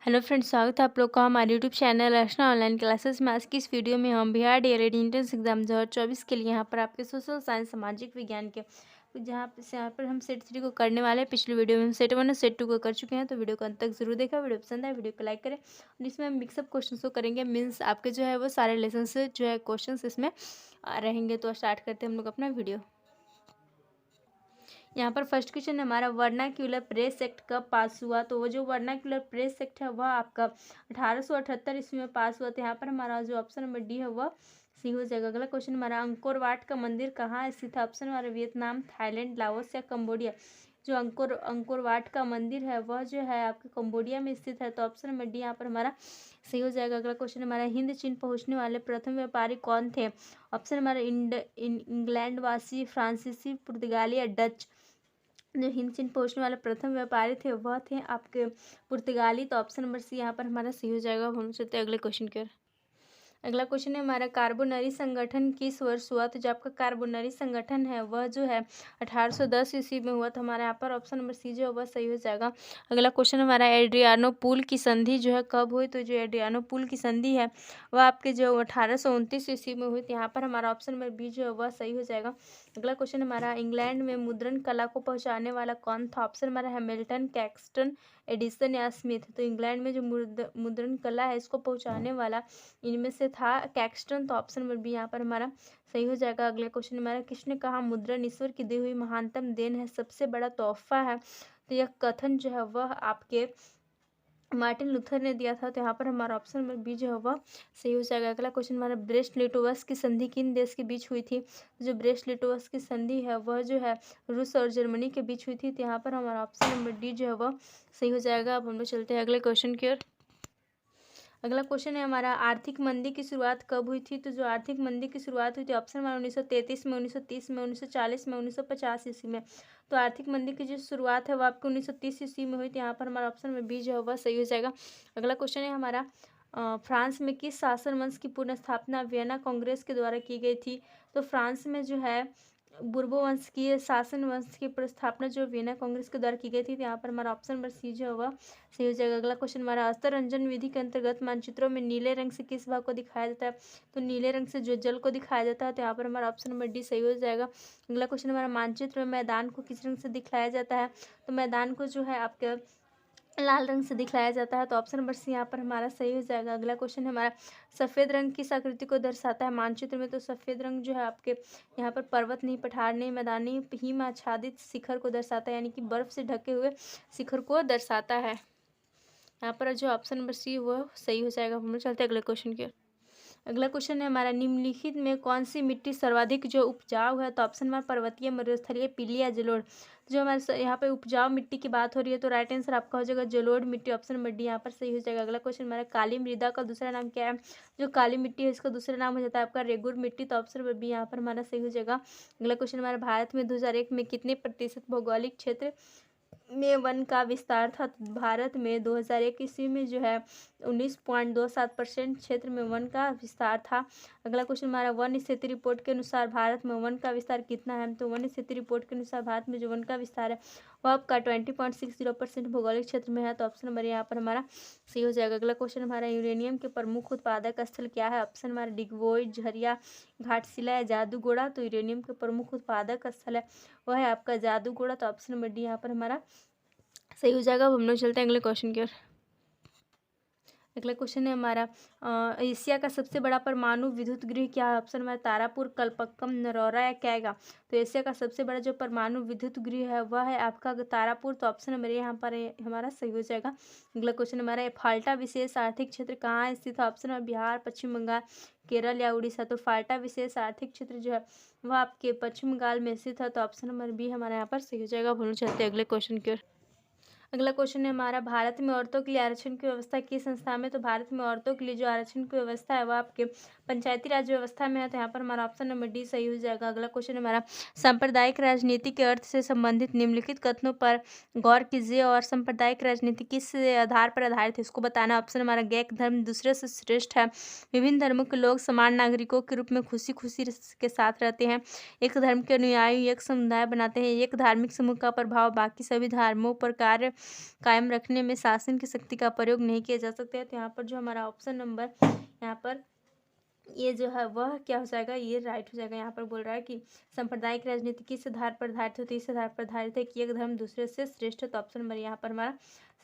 Hello friends, स्वागत है आप लोग का हमारे यूट्यूब चैनल अर्चना ऑनलाइन क्लासेस में। आज की इस वीडियो में हम बिहार डीएलएड एंट्रेंस एग्जाम 2024 के लिए यहाँ पर आपके सोशल साइंस सामाजिक विज्ञान के यहाँ पर हम सेट 3 को करने वाले हैं। पिछले वीडियो में हम सेट 1 और सेट 2 को कर चुके हैं, तो वीडियो को अंत तक जरूर देखा। वीडियो पसंद आए वीडियो को लाइक करें और इसमें हम मिक्सअप क्वेश्चन को करेंगे। मीन्स आपके जो है वो सारे लेसन से जो है क्वेश्चन इसमें रहेंगे। तो स्टार्ट करते हैं हम लोग अपना वीडियो। यहाँ पर फर्स्ट क्वेश्चन हमारा वर्नाक्यूलर प्रेस एक्ट कब पास हुआ। तो वो जो वर्नाक्यूलर प्रेस एक्ट है वह आपका 1878 ईस्वी में पास हुआ था। यहाँ पर हमारा जो ऑप्शन नंबर डी है वह सी हो जाएगा। अगला क्वेश्चन हमारा अंकोर वाट का मंदिर कहाँ स्थित है। ऑप्शन हमारा वियतनाम, थाईलैंड, लाओस या कंबोडिया। जो अंकोर वाट का मंदिर है वह जो है आपके कंबोडिया में स्थित है। तो ऑप्शन नंबर डी यहाँ पर हमारा सही हो जाएगा। अगला क्वेश्चन हमारा हिंद चीन पहुंचने वाले प्रथम व्यापारी कौन थे। ऑप्शन हमारा इंग्लैंड वासी, फ्रांसीसी, पुर्तगाली या डच। जो हिंद चीन पहुंचने वाले प्रथम व्यापारी थे वह थे आपके पुर्तगाली। तो ऑप्शन नंबर सी यहाँ पर हमारा सही हो जाएगा। हम चलते हैं अगले क्वेश्चन की ओर। अगला क्वेश्चन है हमारा कार्बोनरी संगठन किस वर्ष हुआ। तो जो आपका कार्बोनरी संगठन है वह जो है 1810 ईस्वी में हुआ था। हमारे यहाँ पर ऑप्शन नंबर सी जो है वह सही हो जाएगा। अगला क्वेश्चन हमारा एड्रियानोपुल की संधि जो है कब हुई। तो जो एड्रियानोपुल की संधि है वह आपके जो 1829 ईस्वी में हुई थी। यहाँ पर हमारा ऑप्शन नंबर बी जो है वह सही हो जाएगा। अगला क्वेश्चन हमारा इंग्लैंड में मुद्रण कला को पहुँचाने वाला कौन था। ऑप्शन हमारा हैमिल्टन, कैक्सटन, एडिसन या स्मिथ। तो इंग्लैंड में जो मुद्रण कला है इसको पहुँचाने वाला इनमें से था कैक्सटन। तो ऑप्शन नंबर बी यहाँ पर हमारा सही हो जाएगा। अगला क्वेश्चन हमारा किसने कहा मुद्रण ईश्वर की दी हुई महानतम देन है, सबसे बड़ा तोहफा है। तो यह कथन जो है वह आपके मार्टिन लूथर ने दिया था। तो यहाँ पर हमारा ऑप्शन नंबर बी जो है वह सही हो जाएगा। अगला क्वेश्चन हमारा ब्रेस्ट लिटोवस की संधि किन देश के बीच हुई थी। जो ब्रेस्ट लिटोवस की संधि है वह जो है रूस और जर्मनी के बीच हुई थी। तो यहाँ पर हमारा ऑप्शन नंबर डी जो है वह सही हो जाएगा। अब हम लोग चलते हैं अगले क्वेश्चन की ओर। अगला क्वेश्चन है हमारा आर्थिक मंदी की शुरुआत कब हुई थी। तो जो आर्थिक मंदी की शुरुआत हुई थी ऑप्शन हमारा 1933 में, 1930 में, 1940 में, 1950 ईस्वी में। तो आर्थिक मंदी की जो शुरुआत है वो आपको 1930 ईस्वी में हुई थी। यहाँ पर हमारा ऑप्शन में बी जो है वह सही हो जाएगा। अगला क्वेश्चन है हमारा फ्रांस में किस शासन वंश की पुनर्स्थापना वियना कांग्रेस के द्वारा की गई थी। तो फ्रांस में जो है बुर्बो वंश की शासन वंश की प्रस्थापना जो वियना कांग्रेस के द्वारा की गई थी। तो यहाँ पर हमारा ऑप्शन नंबर सी जो है वह सही हो जाएगा। अगला क्वेश्चन हमारा अस्तरंजन विधि के अंतर्गत मानचित्रों में नीले रंग से किस भाग को दिखाया जाता है। तो नीले रंग से जो जल को दिखाया जाता है। तो यहाँ पर हमारा ऑप्शन नंबर डी सही हो जाएगा। अगला क्वेश्चन हमारा मानचित्र में मैदान को किस रंग से दिखाया जाता है। तो मैदान को जो है आपके लाल रंग से दिखलाया जाता है। तो ऑप्शन नंबर सी यहाँ पर हमारा सही हो जाएगा। अगला क्वेश्चन हमारा सफ़ेद रंग किस आकृति को दर्शाता है मानचित्र में। तो सफ़ेद रंग जो है आपके यहाँ पर पर्वत नहीं, पठार नहीं, मैदान नहीं, हिम आच्छादित शिखर को दर्शाता है, यानी कि बर्फ से ढके हुए शिखर को दर्शाता है। यहाँ पर जो ऑप्शन नंबर सी वो सही हो जाएगा। हम लोग चलते हैं अगले क्वेश्चन की ओर। अगला क्वेश्चन है हमारा निम्नलिखित में कौन सी मिट्टी सर्वाधिक जो उपजाऊ है। तो ऑप्शन हमारा पर्वतीय, मरुस्थलीय, पीली या जलोढ़। जो हमारे यहाँ पे उपजाऊ मिट्टी की बात हो रही है तो राइट आंसर आपका हो जाएगा जलोढ़ मिट्टी। ऑप्शन नंबर डी यहाँ पर सही हो जाएगा। अगला क्वेश्चन हमारा काली मृदा का दूसरा नाम क्या है। जो काली मिट्टी है इसका दूसरा नाम हो जाता है आपका रेगुर मिट्टी। तो ऑप्शन नंबर बी यहाँ पर हमारा सही हो जाएगा। अगला क्वेश्चन हमारा भारत में 2001 में कितने प्रतिशत भौगोलिक क्षेत्र में वन का विस्तार था। तो भारत में 2001 ईस्वी में जो है 19.27% क्षेत्र में वन का विस्तार था। अगला क्वेश्चन हमारा वन स्थिति रिपोर्ट के अनुसार भारत में वन का विस्तार कितना है। तो वन स्थिति रिपोर्ट के अनुसार भारत में जो वन का विस्तार है वह आपका 20.60% भौगोलिक क्षेत्र में है। तो ऑप्शन नंबर यहाँ पर हमारा सही हो जाएगा। अगला क्वेश्चन हमारा यूरेनियम के प्रमुख उत्पादक स्थल क्या है। ऑप्शन हमारा डिगबोई, झरिया, घाटशिला या जादूगोड़ा। तो यूरेनियम के प्रमुख उत्पादक स्थल है वह है आपका जादूगोड़ा। तो ऑप्शन नंबर डी यहाँ पर हमारा सही हो जाएगा। अब हम लोग चलते हैं अगले क्वेश्चन की ओर। अगला क्वेश्चन है हमारा एशिया का सबसे बड़ा परमाणु विद्युत गृह क्या है। ऑप्शन हमारा तारापुर, कलपक्कम, नरौरा या कैगा। तो एशिया का सबसे बड़ा जो परमाणु विद्युत गृह है वह है आपका तारापुर। तो ऑप्शन नंबर यहाँ पर हमारा सही हो जाएगा। अगला क्वेश्चन हमारा फाल्टा विशेष आर्थिक क्षेत्र कहाँ स्थित है। ऑप्शन नंबर बिहार, पश्चिम बंगाल, केरल या उड़ीसा। तो फाल्टा विशेष आर्थिक क्षेत्र जो है वह आपके पश्चिम बंगाल में स्थित है। तो ऑप्शन नंबर बी हमारे यहाँ पर सही हो जाएगा। हम लोग चलते हैं अगले क्वेश्चन की ओर। अगला क्वेश्चन है हमारा भारत में औरतों के लिए आरक्षण की व्यवस्था किस संस्था में। तो भारत में औरतों के लिए जो आरक्षण की व्यवस्था है वह आपके पंचायती राज व्यवस्था में है। तो यहाँ पर हमारा ऑप्शन नंबर डी सही हो जाएगा। अगला क्वेश्चन हमारा सांप्रदायिक राजनीति के अर्थ से संबंधित निम्नलिखित कथनों पर गौर कीजिए और सांप्रदायिक राजनीति किस आधार पर आधारित है इसको बताना। ऑप्शन हमारा एक धर्म दूसरे से श्रेष्ठ है, विभिन्न धर्मों के लोग समान नागरिकों के रूप में खुशी खुशी के साथ रहते हैं, एक धर्म के अनुयायी एक समुदाय बनाते हैं, एक धार्मिक समूह का प्रभाव बाकी सभी धर्मों पर कार्य कायम रखने में शासन की शक्ति का प्रयोग नहीं किया जा सकता है। तो यहाँ पर जो हमारा ऑप्शन नंबर यहाँ पर ये जो है वह क्या हो जाएगा, ये राइट हो जाएगा। यहाँ पर बोल रहा है कि सांप्रदायिक राजनीति किस आधार पर आधारित होती है, इस आधार पर आधारित है कि एक धर्म दूसरे से श्रेष्ठ है। तो ऑप्शन नंबर यहाँ पर हमारा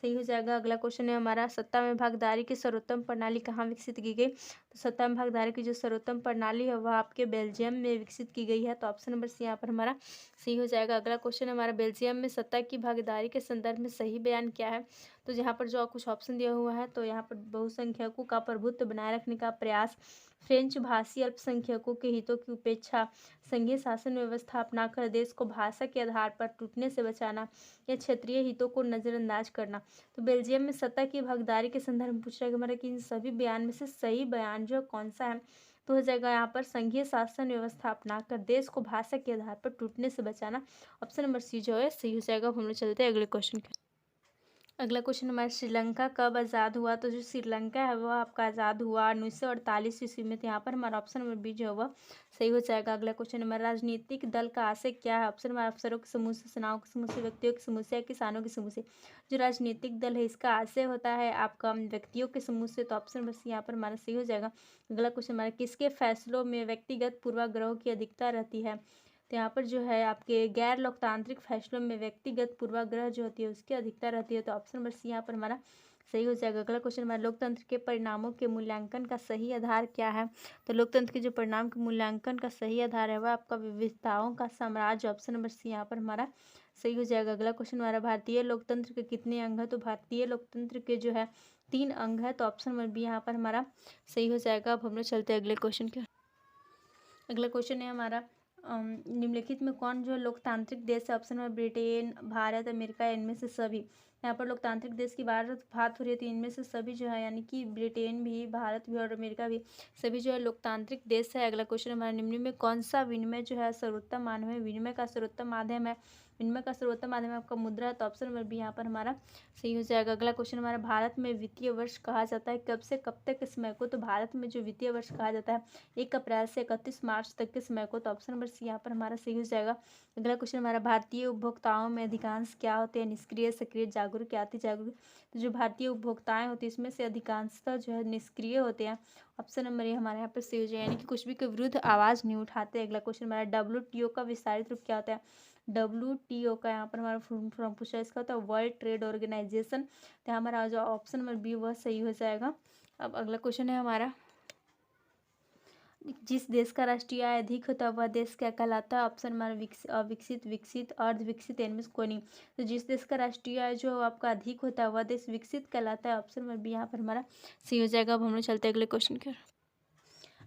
सही हो जाएगा। अगला क्वेश्चन है हमारा, सत्ता में भागीदारी की सर्वोत्तम प्रणाली कहाँ विकसित की गई। तो सत्ता में भागीदारी की जो सर्वोत्तम प्रणाली है वह आपके बेल्जियम में विकसित की गई है। तो ऑप्शन नंबर सी यहाँ पर हमारा सही हो जाएगा। अगला क्वेश्चन है हमारा, बेल्जियम में सत्ता की भागीदारी के संदर्भ में सही बयान क्या है। तो यहाँ पर जो कुछ ऑप्शन दिया हुआ है, तो यहाँ पर बहुसंख्यकों का प्रभुत्व बनाए रखने का प्रयास, फ्रेंच भाषी अल्पसंख्यकों के हितों की उपेक्षा, संघीय शासन व्यवस्था अपनाकर देश को भाषा के आधार पर टूटने से बचाना, या क्षेत्रीय हितों को नजरअंदाज करना। तो बेल्जियम में सत्ता की भागीदारी के संदर्भ में पूछ रहा है कि हमारा कि इन सभी बयान में से सही बयान जो कौन सा है। तो हो जाएगा यहाँ पर संघीय शासन व्यवस्था अपनाकर देश को भाषा के आधार पर टूटने से बचाना। ऑप्शन नंबर सी जो है सही हो जाएगा। अब हम लोग चलते हैं अगले क्वेश्चन के। अगला क्वेश्चन हमारा, श्रीलंका कब आज़ाद हुआ। तो जो श्रीलंका है वह आपका आज़ाद हुआ 1948 ईस्वी में। तो यहाँ पर हमारा ऑप्शन नंबर बी जो है वह सही हो जाएगा। अगला क्वेश्चन हमारा, राजनीतिक दल का आशय क्या है। ऑप्शन हमारा, अफसरों के समूह से, सेनाओं के समूह से, व्यक्तियों के समूह से, या किसानों के समूह से। जो राजनीतिक दल है इसका आशय होता है आपका व्यक्तियों के समूह से। तो ऑप्शन नंबर सी यहाँ पर हमारा सही हो जाएगा। अगला क्वेश्चन हमारा, किसके फैसलों में व्यक्तिगत पूर्वाग्रहों की अधिकता रहती है। तो यहाँ पर जो है आपके गैर लोकतांत्रिक फैसलों में व्यक्तिगत पूर्वाग्रह जो होती है उसकी अधिकता रहती है। तो ऑप्शन नंबर सी यहाँ पर हमारा सही हो जाएगा। अगला क्वेश्चन हमारा, लोकतंत्र के परिणामों के मूल्यांकन का सही आधार क्या है। तो लोकतंत्र के जो परिणाम के मूल्यांकन का सही आधार है वह आपका विविधताओं का साम्राज्य। ऑप्शन नंबर सी यहाँ पर हमारा सही हो जाएगा। अगला क्वेश्चन हमारा, भारतीय लोकतंत्र के कितने अंग है। तो भारतीय लोकतंत्र के जो है 3 अंग है। तो ऑप्शन नंबर बी यहाँ पर हमारा सही हो जाएगा। अब हम लोग चलते हैं अगले क्वेश्चन के। अगला क्वेश्चन है हमारा, निम्नलिखित में कौन जो लोकतांत्रिक देश है। Option number Britain, Bharat, America, इनमें से सभी। यहाँ पर लोकतांत्रिक देश की बात हो रही है तो इनमें से सभी जो है यानी कि ब्रिटेन भी, भारत भी और अमेरिका भी, सभी जो है लोकतांत्रिक देश है। अगला क्वेश्चन हमारा, निम्न में कौन सा विनिमय जो है सर्वोत्तम माध्यम है। विनिमय का सर्वोत्तम माध्यम है, विनिमय का सर्वोत्तम माध्यम आपका मुद्रा है। तो ऑप्शन नंबर बी यहाँ पर हमारा सही हो जाएगा। अगला क्वेश्चन हमारा, भारत में वित्तीय वर्ष कहा जाता है कब से कब तक के समय को। तो भारत में जो वित्तीय वर्ष कहा जाता है 1 अप्रैल से 31 मार्च तक के समय को। तो ऑप्शन नंबर सी यहाँ पर हमारा सही हो जाएगा। अगला क्वेश्चन हमारा, भारतीय उपभोक्ताओं में अधिकांश क्या होते हैं। निष्क्रिय, सक्रिय, जागरूक या अति जागरूक। तो जो भारतीय उपभोक्ताएं होती है इसमें से अधिकांशतः जो है निष्क्रिय होते हैं। ऑप्शन नंबर ये हमारे यहाँ पर सही हो जाएगा, यानी कि कुछ भी के विरुद्ध आवाज़ नहीं उठाते। अगला क्वेश्चन हमारा, WTO का विस्तारित रूप क्या होता है। WTO का यहाँ पर हमारा फॉर्म पूछा है, इसका होता है वर्ल्ड ट्रेड ऑर्गेनाइजेशन। तो हमारा जो ऑप्शन नंबर बी वह सही हो जाएगा। अब अगला क्वेश्चन है हमारा, जिस देश का राष्ट्रीय आय अधिक होता है वह देश क्या कहलाता है। ऑप्शन हमारा अविकसित, विकसित, अर्धविकसित, इनमें से कोई नहीं। तो जिस देश का राष्ट्रीय आय जो आपका अधिक होता है वह देश विकसित कहलाता है। ऑप्शन नंबर बी यहाँ पर हमारा सही हो जाएगा। अब हम लोग चलते हैं अगले क्वेश्चन के।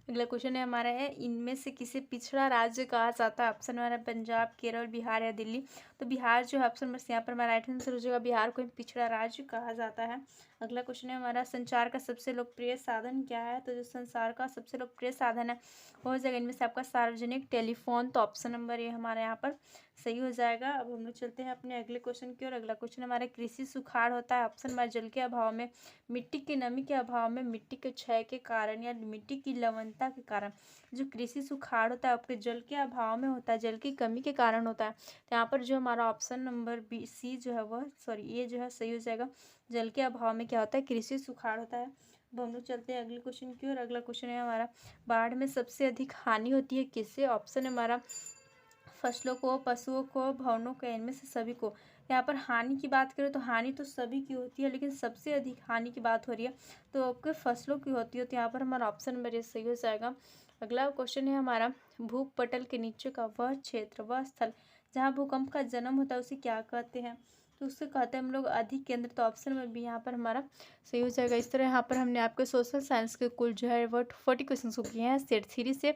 अगला क्वेश्चन है हमारा है, इनमें से किसे पिछड़ा राज्य कहा जाता है। ऑप्शन हमारा पंजाब, केरल, बिहार या दिल्ली। तो बिहार जो है ऑप्शन नंबर यहाँ पर हमारा राइट आंसर हो जाएगा। बिहार को पिछड़ा राज्य कहा जाता है। अगला क्वेश्चन है हमारा, संचार का सबसे लोकप्रिय साधन क्या है। तो जो संचार का सबसे लोकप्रिय साधन है वो हो जाएगा इनमें से आपका सार्वजनिक टेलीफोन। तो ऑप्शन नंबर ये हमारे यहाँ पर सही हो जाएगा। अब हम लोग चलते हैं अपने अगले क्वेश्चन की ओर। अगला क्वेश्चन हमारा, कृषि सुखाड़ होता है। ऑप्शन नंबर जल के अभाव में, मिट्टी की नमी के अभाव में, मिट्टी के क्षय के कारण या मिट्टी की लवणता के कारण। जो कृषि सुखाड़ होता है आपके जल के अभाव में होता है, जल की कमी के कारण होता है। तो यहाँ पर जो हमारा ऑप्शन नंबर बी सी जो है वह ये जो है सही हो जाएगा। जल के अभाव में क्या होता है, कृषि सुखाड़ होता है। अब हम लोग चलते हैं अगले क्वेश्चन की ओर। अगला क्वेश्चन है हमारा, बाढ़ में सबसे अधिक हानि होती है किससे। ऑप्शन हमारा फसलों को, पशुओं को, भवनों को, इनमें से सभी को। यहाँ पर हानि की बात करें तो हानि तो सभी की होती है, लेकिन सबसे अधिक हानि की बात हो रही है तो आपके फसलों की होती है। तो यहाँ पर हमारा ऑप्शन नंबर ये सही हो जाएगा। अगला क्वेश्चन है हमारा, भूपटल के नीचे का वह क्षेत्र, वह स्थल जहाँ भूकंप का जन्म होता है उसे क्या कहते हैं। तो उससे कहते हैं हम लोग अधिक केंद्र। तो ऑप्शन में भी यहाँ पर हमारा सही हो जाएगा। इस तरह यहाँ पर हमने आपके सोशल साइंस के कुल जो है वो 40 क्वेश्चन को किए हैं सेट 3 से।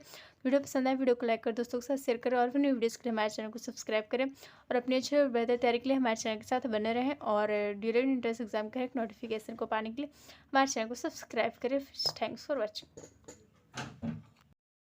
वीडियो पसंद आए वीडियो को लाइक कर दोस्तों के साथ शेयर करें और भी न्यू वीडियोज़ के लिए हमारे चैनल को सब्सक्राइब करें और अपने अच्छे और बेहतर तैयारी के लिए हमारे चैनल के साथ बने रहें। और ड्यूरेबल एंट्रेंस एग्जाम का एक नोटिफिकेशन को पाने के लिए हमारे चैनल को सब्सक्राइब करें। Thanks for watching.